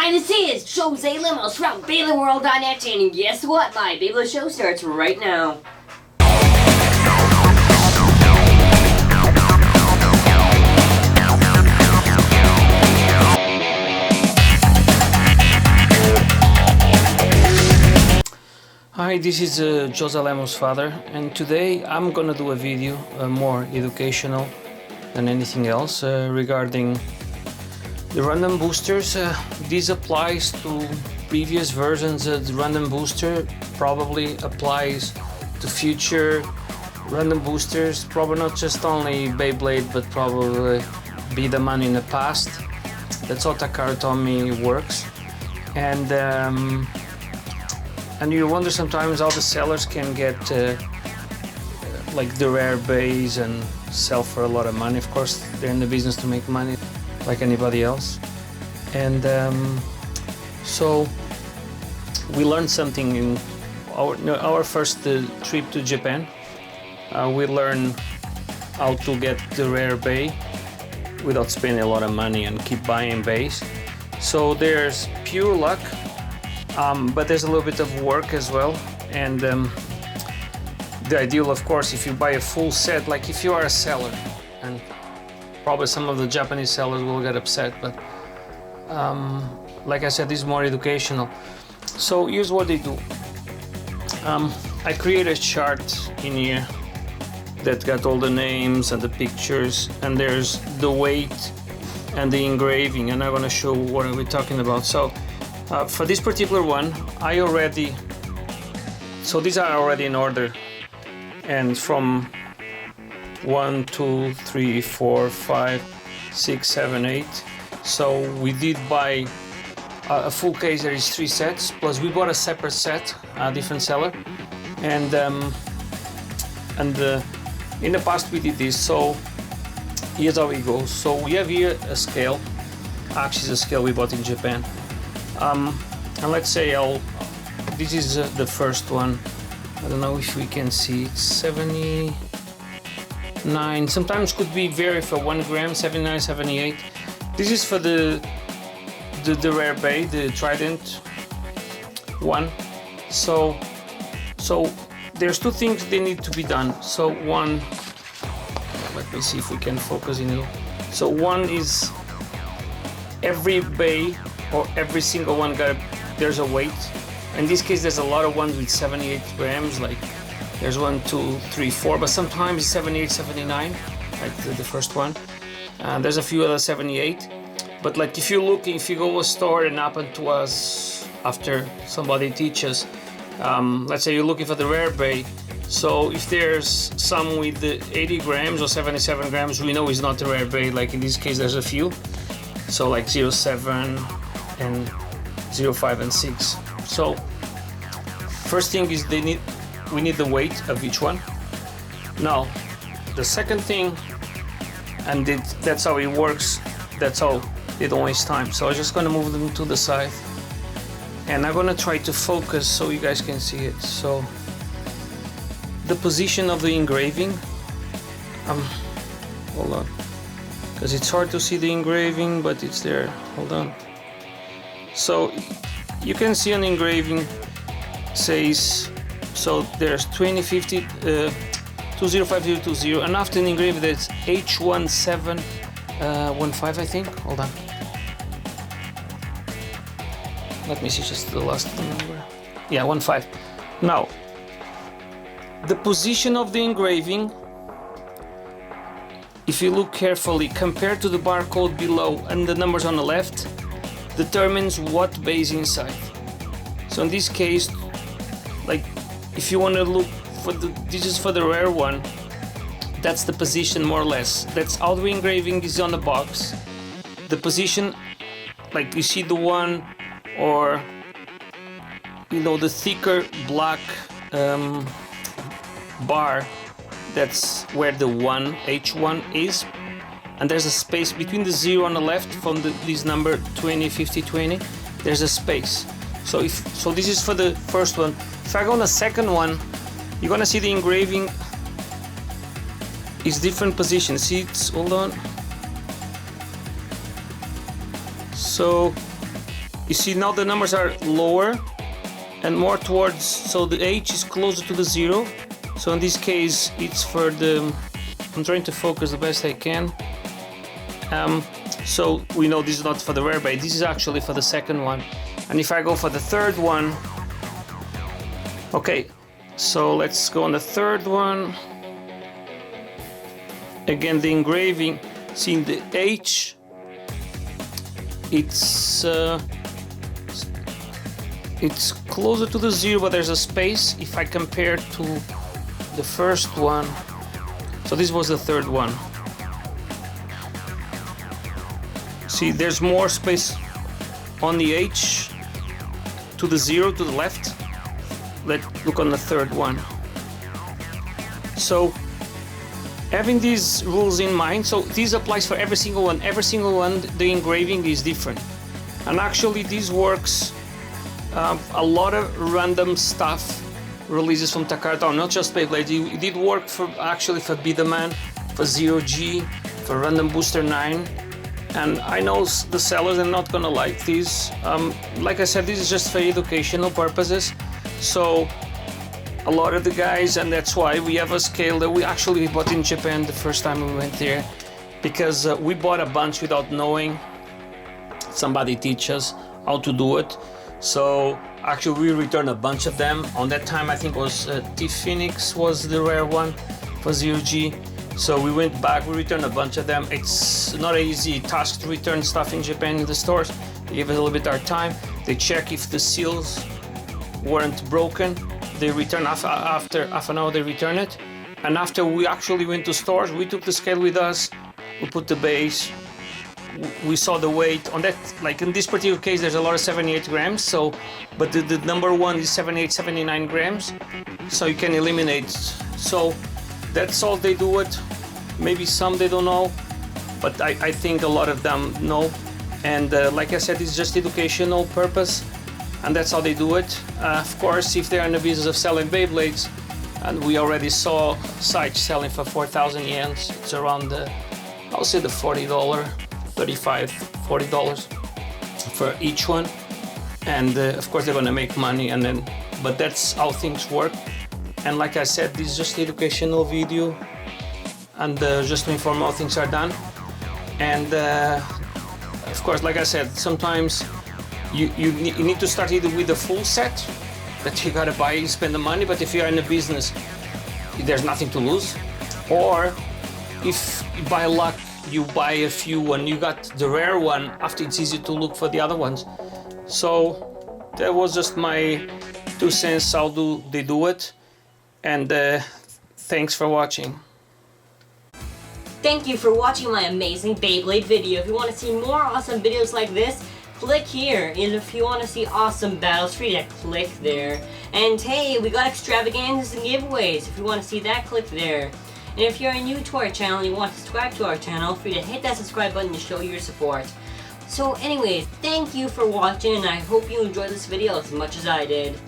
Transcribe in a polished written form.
Hi, this is Jose Limos from BeybladeWorld.net, and guess what? My Beyblade show starts right now. Hi, this is Jose Lemos' father, and today I'm gonna do a video more educational than anything else regarding the random boosters. This applies to previous versions of the random booster, probably applies to future random boosters, probably not just only Beyblade, but probably Be the Man in the past. That's how Takara Tommy works. And you wonder sometimes how the sellers can get like the rare Beys and sell for a lot of money. Of course, they're in the business to make money like anybody else. And so we learned something in our first trip to Japan. We learned how to get the rare Bey without spending a lot of money and keep buying Beys. So there's pure luck. But there's a little bit of work as well, and the ideal, of course, if you buy a full set, like if you are a seller, and probably some of the Japanese sellers will get upset, but like I said, this is more educational. So here's what they do. I create a chart in here that got all the names and the pictures, and there's the weight and the engraving, and I'm going to show what we're talking about. So for this particular one, so these are already in order, and from 1, 2, 3, 4, 5, 6, 7, 8. So we did buy a full case. There is 3 sets, plus we bought a separate set, a different seller, and in the past we did this. So here's how it goes. So we have here a scale, actually it's a scale we bought in Japan. And let's say this is the first one. I don't know if we can see it. 79. Sometimes could be vary for 1 gram. 79, 78. This is for the rare Bey, the Trident one. So there's 2 things they need to be done. So one, let me see if we can focus in here. So one is every Bey, or every single one there's a weight. In this case, there's a lot of ones with 78 grams, like there's 1, 2, 3, 4, but sometimes it's 78, 79, like the first one. There's a few other 78, but like if you go to a store and happen to us after somebody teaches, let's say you're looking for the rare Bey. So if there's some with 80 grams or 77 grams, we know it's not the rare Bey. Like in this case, there's a few. So like 07 and 05 and 6. So first thing is we need the weight of each one. Now the second thing, and that's how it works, that's how they don't waste time. So I'm just going to move them to the side, and I'm going to try to focus so you guys can see it. So the position of the engraving, hold on, because it's hard to see the engraving, but it's there. Hold on. So you can see an engraving says, so there's 2050 205020, and after an engraving there's H1715, I think. Hold on. Let me see just the last number. Yeah, 15. Now, the position of the engraving, if you look carefully, compared to the barcode below and the numbers on the left, determines what Bey is inside. So in this case, like if you want to look for this is for the rare one, that's the position more or less. That's how the engraving is on the box. The position, like you see the one, or you know, the thicker black bar, that's where the H1 is. And there's a space between the 0 on the left from this number 205020. There's a space. So this is for the first one. If I go on the second one, you're gonna see the engraving is different positions. See, hold on. So You see now the numbers are lower and more towards, so the H is closer to the 0. So in this case it's for the, I'm trying to focus the best I can. So we know this is not for the rare bait, this is actually for the second one. And if I go for the third one, okay, so let's go on the third one. Again, the engraving, seeing the H, it's closer to the 0, but there's a space. If I compare to the first one, so this was the third one. See, there's more space on the H to the 0 to the left. Let's look on the third one. So having these rules in mind, so this applies for every single one. Every single one, the engraving is different. And actually this works, a lot of random stuff releases from Takara, not just Beyblade. It did work for actually for Be The Man, for Zero G, for Random Booster 9. And I know the sellers are not gonna like these. Like I said, this is just for educational purposes. So a lot of the guys, and that's why we have a scale that we actually bought in Japan the first time we went there, because we bought a bunch without knowing. Somebody teach us how to do it. So actually we returned a bunch of them. On that time I think it was T Phoenix was the rare one for Zero G. So we went back, we returned a bunch of them. It's not an easy task to return stuff in Japan in the stores. They give us a little bit our time. They check if the seals weren't broken. They return after half an hour, they return it. And after we actually went to stores, we took the scale with us, we put the base, we saw the weight on that. Like in this particular case, there's a lot of 78 grams. So, but the number one is 78, 79 grams. So you can eliminate. So that's all they do it. Maybe some they don't know, but I think a lot of them know. And like I said, it's just educational purpose. And that's how they do it. Of course, if they're in the business of selling Beyblades, and we already saw sites selling for 4,000 yens, it's around the, I'll say the $40, $35, $40 for each one. And of course they're gonna make money, and then, but that's how things work. And like I said, this is just educational video, and just to inform how things are done. And of course, like I said, sometimes you need to start either with a full set that you gotta buy and spend the money, but if you're in a business, there's nothing to lose. Or if by luck you buy a few and you got the rare one, after it's easy to look for the other ones. So that was just my 2 cents how they do it. And thanks for watching. Thank you for watching my amazing Beyblade video. If you want to see more awesome videos like this, click here. And if you want to see awesome battles, free to click there. And hey, we got extravaganzas and giveaways. If you want to see that, click there. And if you're new to our channel and you want to subscribe to our channel, free to hit that subscribe button to show your support. So anyways, thank you for watching, and I hope you enjoyed this video as much as I did.